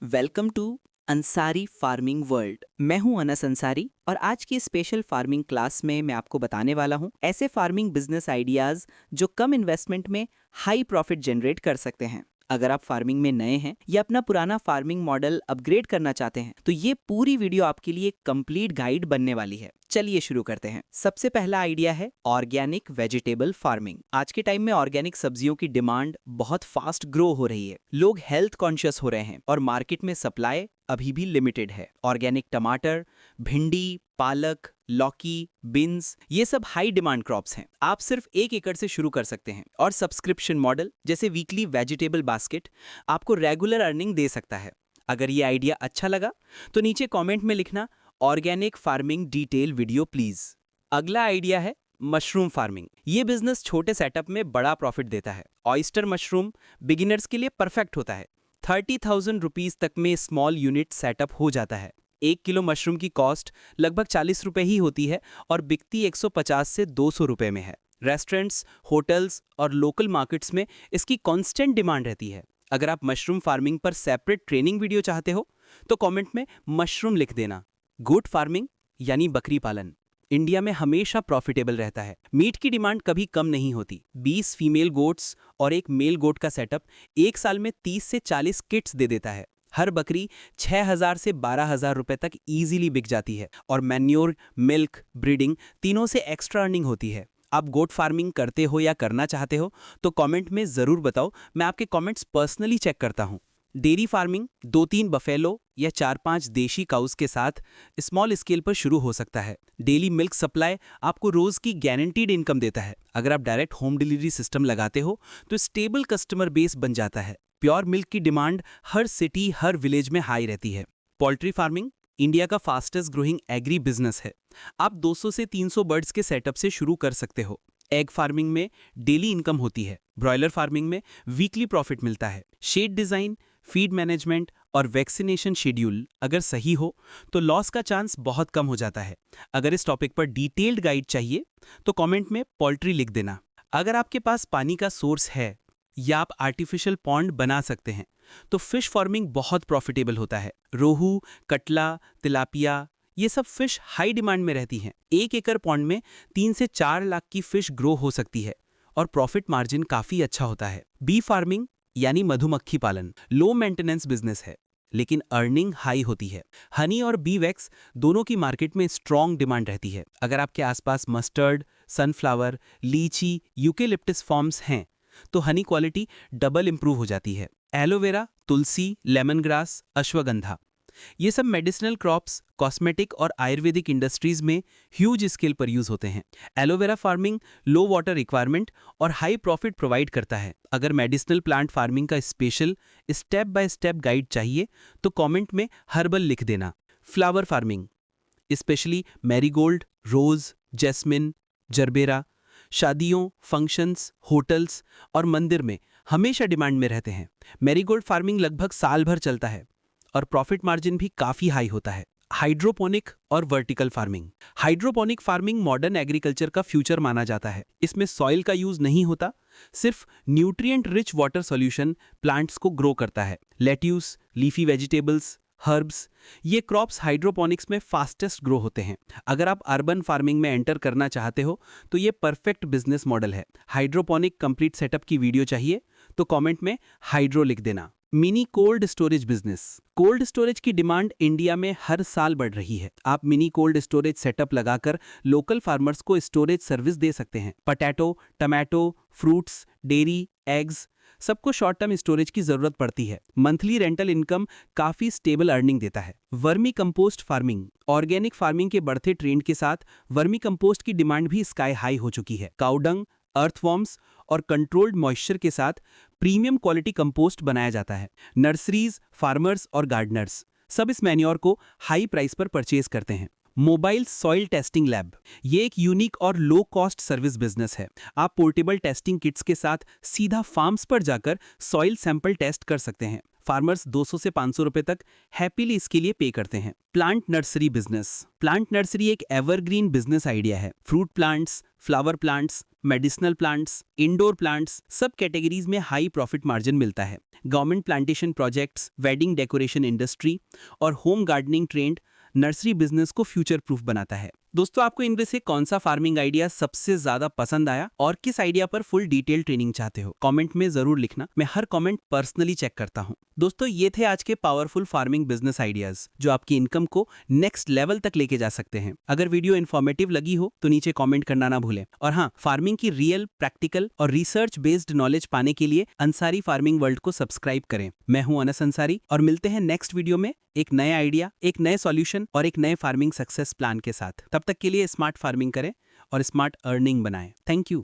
Welcome to Ansari farming world. मैं हूं अनस अंसारी और आज की स्पेशल फार्मिंग क्लास में मैं आपको बताने वाला हूं ऐसे फार्मिंग बिजनेस आइडियाज जो कम इन्वेस्टमेंट में हाई प्रॉफिट जनरेट कर सकते हैं। अगर आप फार्मिंग में नए हैं या अपना पुराना फार्मिंग मॉडल अपग्रेड करना चाहते हैं तो ये पूरी वीडियो आपके लिए एक कंप्लीट गाइड बनने वाली है। चलिए शुरू करते हैं। सबसे पहला आइडिया है ऑर्गेनिक वेजिटेबल फार्मिंग। आज के टाइम में ऑर्गेनिक सब्जियों की डिमांड बहुत फास्ट ग्रो हो रही है। लोग हेल्थ कॉन्शियस हो रहे हैं और मार्केट में सप्लाई अभी भी लिमिटेड है। ऑर्गेनिक टमाटर, भिंडी, पालक, लौकी, बीन्स, ये सब हाई डिमांड क्रॉप्स हैं। आप सिर्फ 1 एकड़ से शुरू कर सकते हैं और सब्सक्रिप्शन मॉडल जैसे वीकली वेजिटेबल बास्केट आपको रेगुलर अर्निंग दे सकता है। अगर ये आइडिया अच्छा लगा तो नीचे कमेंट में लिखना organic farming detail video please. अगला आइडिया है मशरूम फार्मिंग। ये बिजनेस छोटे सेटअप में बड़ा प्रॉफिट देता है। ऑयस्टर मशरूम बिगिनर्स के लिए परफेक्ट होता है। 30,000 रुपीज तक में स्मॉल यूनिट सेटअप हो जाता है। 1 किलो मशरूम की कॉस्ट लगभग 40 रुपए ही होती है और बिकती 150 से 200 रुपए में है। रेस्टोरेंट्स, होटल्स और लोकल मार्केट्स में इसकी कांस्टेंट डिमांड रहती है। अगर आप मशरूम फार्मिंग पर सेपरेट ट्रेनिंग वीडियो चाहते हो तो कमेंट में मशरूम लिख देना। गोट फार्मिंग यानी बकरी पालन इंडिया में हमेशा प्रॉफिटेबल रहता है। मीट की डिमांड कभी कम नहीं होती। 20 फीमेल गोट्स और एक मेल गोट का सेटअप एक साल में 30 से 40 किट्स दे देता है। हर बकरी 6,000 से 12,000 रुपए तक इजीली बिक जाती है और मैन्योर, मिल्क, ब्रीडिंग तीनों से एक्स्ट्रा अर्निंग होती है। आप गोट फार्मिंग करते हो या करना चाहते हो तो कमेंट में जरूर बताओ। मैं आपके कमेंट्स पर्सनली चेक करता हूँ। डेयरी फार्मिंग 2-3 बफेलो या 4-5 देशी काउस के साथ स्मॉल स्केल पर शुरू हो सकता है। डेली मिल्क सप्लाई आपको रोज की गारंटीड इनकम देता है। अगर आप डायरेक्ट होम डिलीवरी सिस्टम लगाते हो तो स्टेबल कस्टमर बेस बन जाता है। प्योर मिल्क की डिमांड हर सिटी, हर विलेज में हाई रहती है। पोल्ट्री फार्मिंग इंडिया का फास्टेस्ट ग्रोइंग एग्री बिजनेस है। आप 200 से 300 बर्ड्स के सेटअप से शुरू कर सकते हो। एग फार्मिंग में डेली इनकम होती है। ब्रॉयलर फार्मिंग में वीकली प्रॉफिट मिलता है। शेड डिजाइन, फीड मैनेजमेंट और वैक्सीनेशन शेड्यूल अगर सही हो तो लॉस का चांस बहुत कम हो जाता है। अगर इस टॉपिक पर डिटेल्ड गाइड चाहिए तो कमेंट में पोल्ट्री लिख देना। अगर आपके पास पानी का सोर्स है या आप आर्टिफिशियल पॉन्ड बना सकते हैं तो फिश फार्मिंग बहुत प्रॉफिटेबल होता है। रोहू, कटला, तिलापिया ये सब फिश हाई डिमांड में रहती हैं। 1 एकड़ पॉन्ड में 3 से 4 लाख की फिश ग्रो हो सकती है और प्रॉफिट मार्जिन काफी अच्छा होता है। बी फार्मिंग यानी मधुमक्खी पालन लो मेंटेनेंस बिजनेस है लेकिन अर्निंग हाई होती है। हनी और बी वैक्स दोनों की मार्केट में स्ट्रॉन्ग डिमांड रहती है। अगर आपके आसपास मस्टर्ड, सनफ्लावर, लीची, यूकेलिप्टस फॉर्म्स हैं तो हनी क्वालिटी डबल इंप्रूव हो जाती है। एलोवेरा, तुलसी, लेमन ग्रास, अश्वगंधा ये सब मेडिसिनल क्रॉप्स कॉस्मेटिक और आयुर्वेदिक इंडस्ट्रीज में ह्यूज स्केल पर यूज होते हैं। एलोवेरा फार्मिंग लो वाटर रिक्वायरमेंट और हाई प्रॉफिट प्रोवाइड करता है। अगर मेडिसिनल प्लांट फार्मिंग का special step by step guide चाहिए तो कमेंट में हर्बल लिख देना। फ्लावर फार्मिंग स्पेशली मैरीगोल्ड, रोज, जैस्मिन, जरबेरा शादियों, फंक्शंस, होटल्स और मंदिर में हमेशा डिमांड में रहते हैं। मैरीगोल्ड फार्मिंग लगभग साल भर चलता है और प्रॉफिट मार्जिन भी काफी हाई होता है। हाइड्रोपोनिक और vertical farming hydroponic farming modern agriculture का फ्यूचर माना जाता है। इसमें सॉइल का यूज नहीं होता, सिर्फ nutrient rich water solution plants को ग्रो करता है। लेट्यूस, लीफी वेजिटेबल्स, हर्ब्स ये क्रॉप्स हाइड्रोपोनिक्स में फास्टेस्ट ग्रो होते हैं। अगर आप अर्बन फार्मिंग में एंटर करना चाहते हो तो ये परफेक्ट बिजनेस मॉडल है। हाइड्रोपोनिक कंप्लीट सेटअप की वीडियो चाहिए तो कमेंट में हाइड्रो लिख देना। Mini cold storage business cold storage की डिमांड इंडिया में हर साल बढ़ रही है। आप मिनी कोल्ड स्टोरेज सेटअप लगाकर लोकल फार्मर्स को स्टोरेज सर्विस दे सकते हैं। Potato, tomato, fruits, dairy, eggs सबको शॉर्ट टर्म स्टोरेज की जरूरत पड़ती है। मंथली रेंटल इनकम काफी स्टेबल अर्निंग देता है। Vermi compost farming organic farming के बढ़ते ट्रेंड के साथ वर्मी कंपोस्ट की डिमांड भी स्काई हाई हो चुकी है। काउडंग, अर्थवॉर्म्स और कंट्रोल्ड मॉइस्चर के साथ प्रीमियम क्वालिटी कंपोस्ट बनाया जाता है। नर्सरीज, फार्मर्स और गार्डनर्स सब इस मैन्योर को हाई प्राइस पर परचेज करते हैं। मोबाइल सॉइल टेस्टिंग लैब ये एक यूनिक और लो कॉस्ट सर्विस बिजनेस है। आप पोर्टेबल टेस्टिंग किट्स के साथ सीधा फार्म्स पर जाकर सॉइल सैंपल टेस्ट कर सकते हैं। फार्मर्स 200 से 500 रुपए तक हैप्पीली इसके लिए पे करते हैं। Plant nursery business. Plant nursery एक एवरग्रीन बिजनेस आइडिया है। Fruit plants, flower plants, medicinal plants, indoor plants, सब कैटेगरीज में हाई प्रॉफिट मार्जिन मिलता है। Government plantation projects, wedding decoration industry और home gardening trend nursery business को future proof बनाता है। दोस्तों, आपको इनमें से कौन सा फार्मिंग आइडिया सबसे ज्यादा पसंद आया और किस आइडिया पर फुल डिटेल ट्रेनिंग चाहते हो, कमेंट में जरूर लिखना। मैं हर कमेंट पर्सनली चेक करता हूं। दोस्तों, ये थे आज के पावरफुल फार्मिंग बिजनेस आइडियाज जो आपकी इनकम को नेक्स्ट लेवल तक लेके जा सकते हैं। अगर वीडियो इन्फॉर्मेटिव लगी हो तो नीचे कमेंट करना ना भूलें। और हाँ, फार्मिंग की रियल, प्रैक्टिकल और रिसर्च बेस्ड नॉलेज पाने के लिए अंसारी फार्मिंग वर्ल्ड को सब्सक्राइब करें। मैं हूं अनस अंसारी और मिलते हैं नेक्स्ट वीडियो में एक नए आइडिया, एक नए सॉल्यूशन और एक नए फार्मिंग सक्सेस प्लान के साथ। तब तक के लिए स्मार्ट फार्मिंग करें और स्मार्ट अर्निंग बनाएं। Thank you.